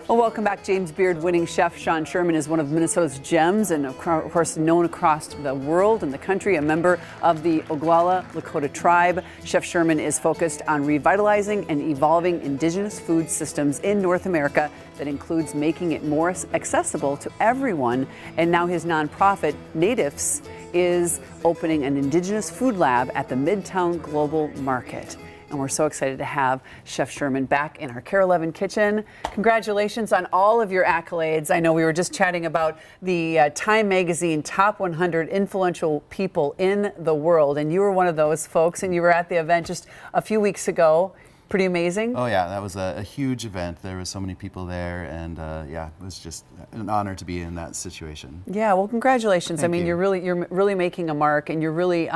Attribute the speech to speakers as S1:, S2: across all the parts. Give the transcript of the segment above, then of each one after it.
S1: Well, welcome back. James Beard winning chef Sean Sherman is one of Minnesota's gems and, of course, known across the world and the country, a member of the Oglala Lakota tribe. Chef Sherman is focused on revitalizing and evolving indigenous food systems in North America that includes making it more accessible to everyone. And now his nonprofit, Natives, is opening an indigenous food lab at the Midtown Global Market. And we're so excited to have Chef Sherman back in our KARE 11 kitchen. Congratulations on all of your accolades. I know we were just chatting about the Time Magazine Top 100 Influential People in the World, and you were one of those folks, and you were at the event just a few weeks ago. Pretty amazing.
S2: Oh yeah, that was a huge event. There were so many people there, and yeah, it was just an honor to be in that situation.
S1: Yeah, well, congratulations.
S2: Thank
S1: I mean,
S2: you.
S1: you're really making a mark, and you're really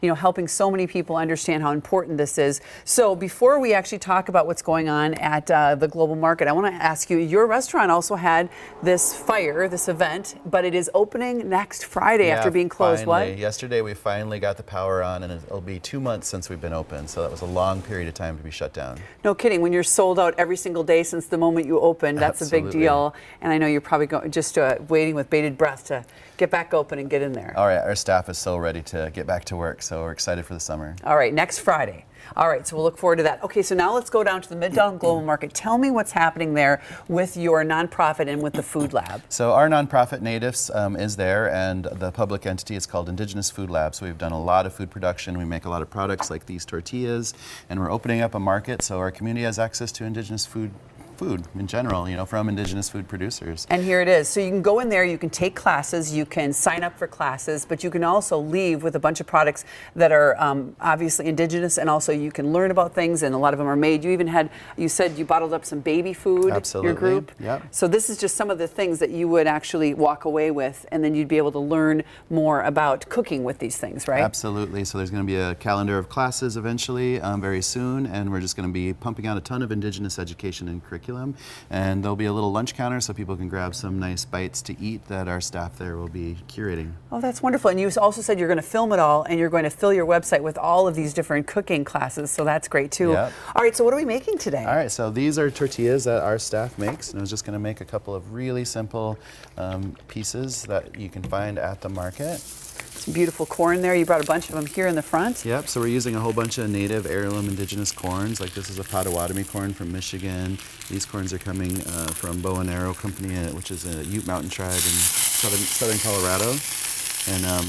S1: helping so many people understand how important this is. So before we actually talk about what's going on at the Global Market, I want to ask you, your restaurant also had this event, but it is opening next Friday after being closed.
S2: Finally.
S1: What?
S2: Yesterday we finally got the power on, and it'll be 2 months since we've been open, so that was a long period of time to be shut down.
S1: No kidding. When you're sold out every single day since the moment you opened, that's
S2: Absolutely.
S1: a big deal. And I know you're probably just waiting with bated breath to get back open and get in there.
S2: All right, our staff is so ready to get back to work, so we're excited for the summer.
S1: All right, next Friday. All right, so we'll look forward to that. Okay, so now let's go down to the Midtown Global Market. Tell me what's happening there with your nonprofit and with the food lab.
S2: So our nonprofit Natives is there, and the public entity is called Indigenous Food Lab. So we've done a lot of food production. We make a lot of products like these tortillas, and we're opening up a market so our community has access to indigenous food in general, from indigenous food producers.
S1: And here it is. So you can go in there, you can take classes, you can sign up for classes, but you can also leave with a bunch of products that are obviously indigenous, and also you can learn about things, and a lot of them are made. You said you bottled up some baby food.
S2: Absolutely.
S1: Your group.
S2: Yep.
S1: So this is just some of the things that you would actually walk away with, and then you'd be able to learn more about cooking with these things, right?
S2: Absolutely. So there's going to be a calendar of classes eventually, very soon, and we're just going to be pumping out a ton of indigenous education and curriculum. And there'll be a little lunch counter so people can grab some nice bites to eat that our staff there will be curating.
S1: Oh, that's wonderful. And you also said you're going to film it all, and you're going to fill your website with all of these different cooking classes, so that's great too.
S2: Yep.
S1: All right, so what are we making today?
S2: All right, so these are tortillas that our staff makes, and I was just going to make a couple of really simple pieces that you can find at the market.
S1: Some beautiful corn there. You brought a bunch of them here in the front.
S2: Yep, so we're using a whole bunch of native heirloom indigenous corns. Like this is a Potawatomi corn from Michigan. These corns are coming from Bow and Arrow Company, which is a Ute Mountain tribe in southern Colorado. And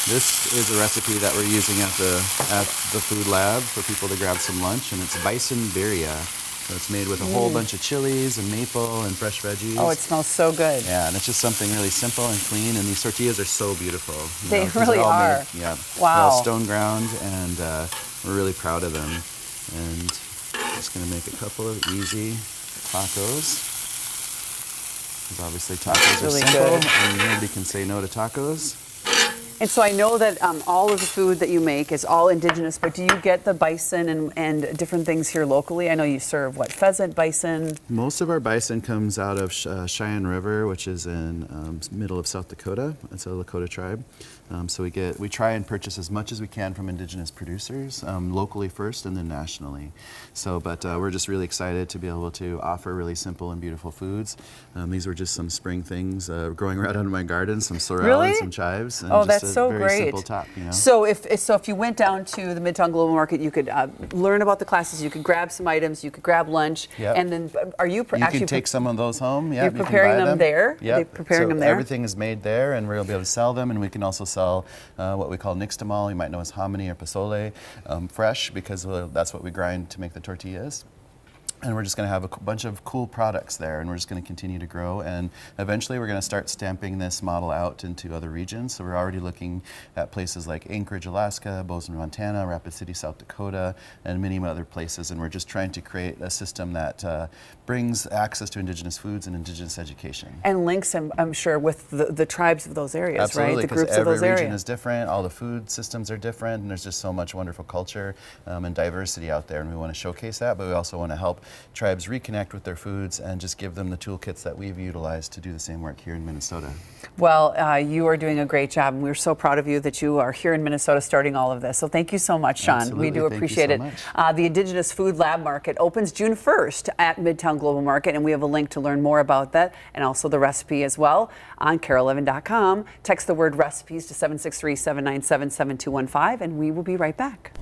S2: this is a recipe that we're using at the food lab for people to grab some lunch, and it's bison birria. So it's made with a whole bunch of chilies and maple and fresh veggies.
S1: Oh, it smells so good.
S2: Yeah, and it's just something really simple and clean, and these tortillas are so beautiful.
S1: They really are.
S2: Yeah.
S1: Wow.
S2: They're all stone ground, and we're really proud of them. And I'm just going to make a couple of easy tacos. Because obviously tacos
S1: Really
S2: are simple,
S1: good.
S2: and nobody can say no to tacos.
S1: And so I know that all of the food that you make is all indigenous, but do you get the bison and different things here locally? I know you serve, pheasant, bison?
S2: Most of our bison comes out of Cheyenne River, which is in middle of South Dakota. It's a Lakota tribe. So we try and purchase as much as we can from indigenous producers, locally first and then nationally. But we're just really excited to be able to offer really simple and beautiful foods. These were just some spring things growing right out of my garden, some sorrel and some chives. And
S1: oh,
S2: just
S1: that's so
S2: very
S1: great.
S2: Simple top,
S1: So if you went down to the Midtown Global Market, you could learn about the classes, you could grab some items, you could grab lunch,
S2: Yep.
S1: and then
S2: you can take some of those home. Yep,
S1: you're preparing them there?
S2: Yep.
S1: Are they preparing them there?
S2: Everything is made there, and we'll be able to sell them, and we can also sell what we call nixtamal, you might know as hominy or pozole, fresh, because that's what we grind to make the tortillas. And we're just going to have a bunch of cool products there, and we're just going to continue to grow. And eventually we're going to start stamping this model out into other regions. So we're already looking at places like Anchorage, Alaska, Bozeman, Montana, Rapid City, South Dakota, and many other places. And we're just trying to create a system that brings access to indigenous foods and indigenous education.
S1: And links, I'm sure, with the tribes of those areas,
S2: Absolutely,
S1: right? The
S2: because
S1: groups of those
S2: every region
S1: areas.
S2: is different, all the food systems are different, and there's just so much wonderful culture and diversity out there, and we want to showcase that, but we also want to help tribes reconnect with their foods and just give them the toolkits that we've utilized to do the same work here in Minnesota.
S1: Well, you are doing a great job, and we're so proud of you that you are here in Minnesota starting all of this. So thank you so much, Sean.
S2: Absolutely.
S1: We do
S2: Thank you
S1: appreciate
S2: so
S1: it.
S2: much.
S1: The Indigenous Food Lab Market opens June 1st at Midtown Global Market, and we have a link to learn more about that and also the recipe as well on KARE11.com. Text the word recipes to 763-797-7215, and we will be right back.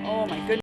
S1: Oh my goodness.